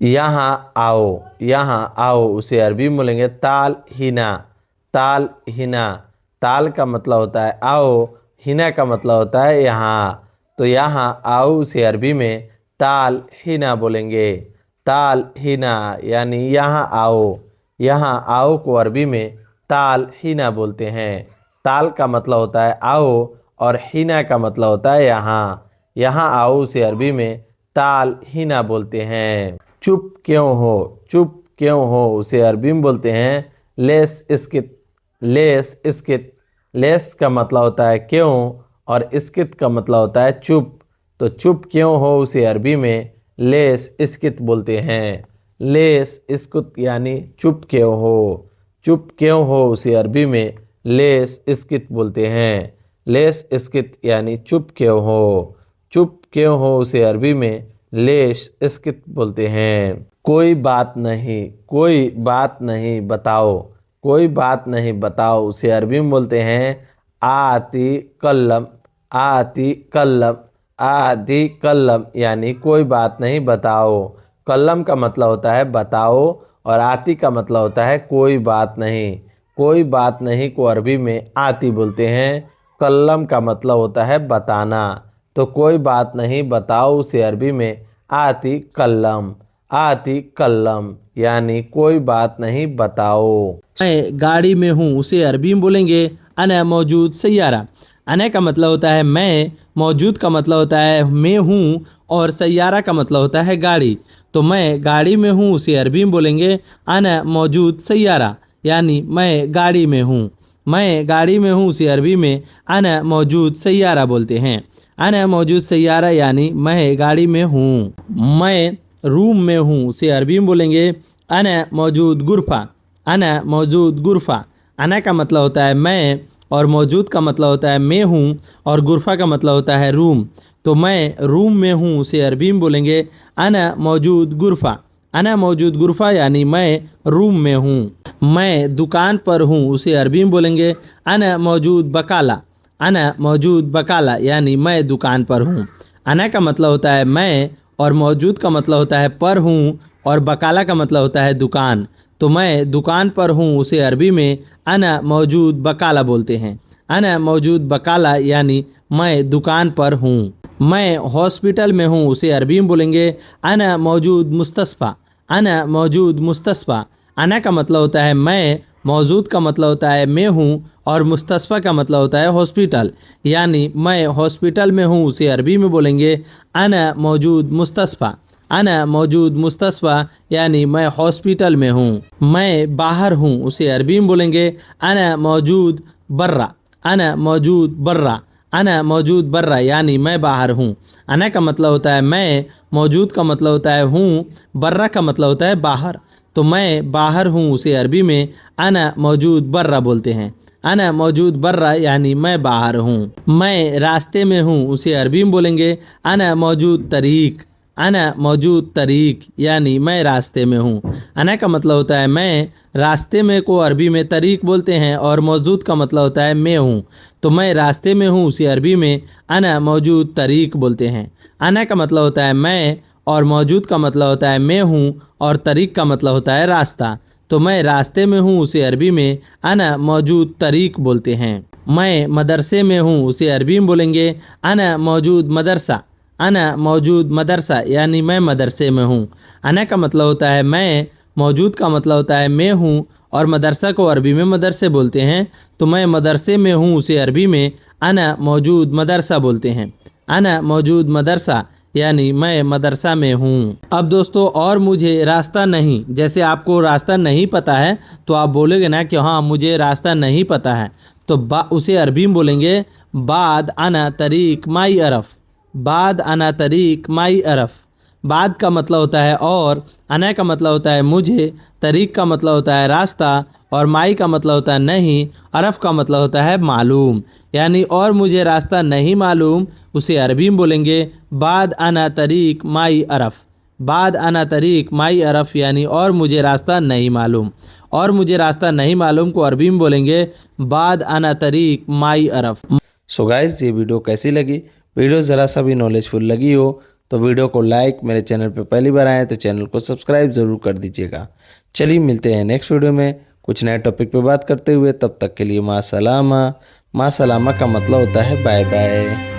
यहाँ आओ, यहाँ आओ उसे अरबी में बोलेंगे ताल हिना। ताल हिना, ताल का मतलब होता है आओ, हिना का मतलब होता है यहाँ। तो यहाँ आओ उसे अरबी में ताल हिना बोलेंगे। ताल हिना यानी यहाँ आओ। यहाँ आओ को अरबी में ताल हिना बोलते हैं। ताल का मतलब होता है आओ और हिना का मतलब होता है यहाँ। यहाँ आओ उसे अरबी में ताल हिना बोलते हैं। चुप क्यों हो, चुप क्यों हो उसे अरबी में बोलते हैं लेस इस्कित। लेस इस्कित, लेस का मतलब होता है क्यों और इस्कित का मतलब होता है चुप। तो चुप क्यों हो उसे अरबी में लेस इस्कित बोलते हैं। लेस इस्कित यानी चुप क्यों हो। चुप क्यों हो उसे अरबी में लेस इस्कित बोलते हैं। लेस इस्कित यानी चुप क्यों हो। चुप क्यों हो उसे अरबी में लेस इस्कित बोलते हैं। कोई बात नहीं, कोई बात नहीं बताओ। कोई बात नहीं बताओ उसे अरबी में बोलते हैं आती कल्लम। आती कल्लम, आती कल्लम यानी कोई बात नहीं बताओ। कल्लम का मतलब होता है बताओ और आती का मतलब होता है कोई बात नहीं। कोई बात नहीं को अरबी में आती बोलते हैं। कल्लम का मतलब होता है बताना। तो कोई बात नहीं बताओ उसे अरबी में आती कल्लम। आती कल्लम यानी कोई बात नहीं बताओ। मैं गाड़ी में हूँ उसे अरबी में बोलेंगे अना मौजूद सैयारा। अना का मतलब होता है मैं, मौजूद का मतलब होता है मैं हूँ और सैयारा का मतलब होता है गाड़ी। तो मैं गाड़ी में हूँ उसे अरबी में बोलेंगे अना मौजूद सैयारा यानी मैं गाड़ी में हूँ। मैं गाड़ी में हूँ उसे अरबी में अना मौजूद सैयारा बोलते हैं। अना मौजूद सैयारा यानी मैं गाड़ी में हूँ। मैं रूम में हूँ उसे अरबी में बोलेंगे अना मौजूद गुरफा। अना मौजूद गुरफा, अना का मतलब होता है मैं और मौजूद का मतलब होता है मैं हूँ और गुरफा का मतलब होता है रूम। तो मैं रूम में हूँ उसे अरबी में बोलेंगे अना मौजूद गुरफा। अना मौजूद गुरफा यानी मैं रूम में हूँ। मैं दुकान पर हूँ उसे अरबी में बोलेंगे अना मौजूद बकाला। अना मौजूद बकाला यानी मैं दुकान पर हूँ। अना का मतलब होता है मैं और मौजूद का मतलब होता है पर हूँ और बकाला का मतलब होता है दुकान। तो मैं दुकान पर हूँ उसे अरबी में अना मौजूद बकाला बोलते हैं। अना मौजूद बकाला यानी मैं दुकान पर हूँ। मैं हॉस्पिटल में हूँ उसे अरबी में बोलेंगे अना मौजूद मुस्तस्फा। अना मौजूद मुस्तस्फा, अना का मतलब होता है मैं, मौजूद का मतलब होता है मैं हूँ और मुस्तस्फा का मतलब होता है हॉस्पिटल यानी मैं हॉस्पिटल में हूँ उसे अरबी में बोलेंगे अना मौजूद मुस्तस्फा। अना मौजूद मुस्तस्फा यानी मैं हॉस्पिटल में हूँ। मैं बाहर हूँ उसे अरबी में बोलेंगे अना मौजूद बर्रा। अना मौजूद बर्रा। अना मौजूद बर्रा यानी मैं बाहर हूँ। अना का मतलब होता है मैं, मौजूद का मतलब होता है हूँ, बर्रा का मतलब होता है बाहर। तो मैं बाहर हूँ उसे अरबी में अना मौजूद बर्रा बोलते हैं। अना मौजूद बर्रा यानी मैं बाहर हूँ। मैं रास्ते में हूँ उसे अरबी में बोलेंगे अना मौजूद तरीक। अना मौजूद तरीक यानी मैं रास्ते में हूँ। अना का मतलब होता है मैं, रास्ते में को अरबी में तरीक बोलते हैं और मौजूद का मतलब होता है मैं हूँ। तो मैं रास्ते में हूँ उसे अरबी में अना मौजूद तरीक बोलते हैं। अना का मतलब होता है मैं और मौजूद का मतलब होता है मैं हूँ और तरीक का मतलब होता है रास्ता। तो मैं रास्ते में हूँ उसे अरबी में अना मौजूद तरीक बोलते हैं। मैं मदरसे में हूँ उसे अरबी में बोलेंगे अना मौजूद मदरसा। अना मौजूद मदरसा यानी मैं मदरसे में हूँ। अना का मतलब होता है मैं, मौजूद का मतलब होता है मैं हूँ और मदरसा को अरबी में मदरसे बोलते हैं। तो मैं मदरसे में हूँ उसे अरबी में अना मौजूद मदरसा बोलते हैं। अना मौजूद मदरसा यानी मैं मदरसा में हूँ। अब दोस्तों और मुझे रास्ता नहीं, जैसे आपको रास्ता नहीं पता है तो आप बोलेंगे ना कि हाँ मुझे रास्ता नहीं पता है, तो उसे अरबी में बोलेंगे बाद अना तरीक माई अरफ। बाद अना तरीक माई अरफ। बाद का मतलब होता है और, अना का मतलब होता है मुझे, तरीक का मतलब होता है रास्ता और माई का मतलब होता है नहीं, अरफ का मतलब होता है मालूम। यानी और मुझे रास्ता नहीं मालूम उसे अरबी में बोलेंगे बाद अना तरीक माई अरफ। बाद अना तरीक माई अरफ यानी और मुझे रास्ता नहीं मालूम। और मुझे रास्ता नहीं मालूम को अरबी में बोलेंगे बाद अना तरीक माई अरफ। सो गाइस, ये वीडियो कैसी लगी? वीडियो ज़रा सा भी नॉलेजफुल लगी हो तो वीडियो को लाइक, मेरे चैनल पे पहली बार आए तो चैनल को सब्सक्राइब ज़रूर कर दीजिएगा। चलिए मिलते हैं नेक्स्ट वीडियो में कुछ नए टॉपिक पे बात करते हुए। तब तक के लिए माँ सलामा। माँ सलामा का मतलब होता है बाय बाय।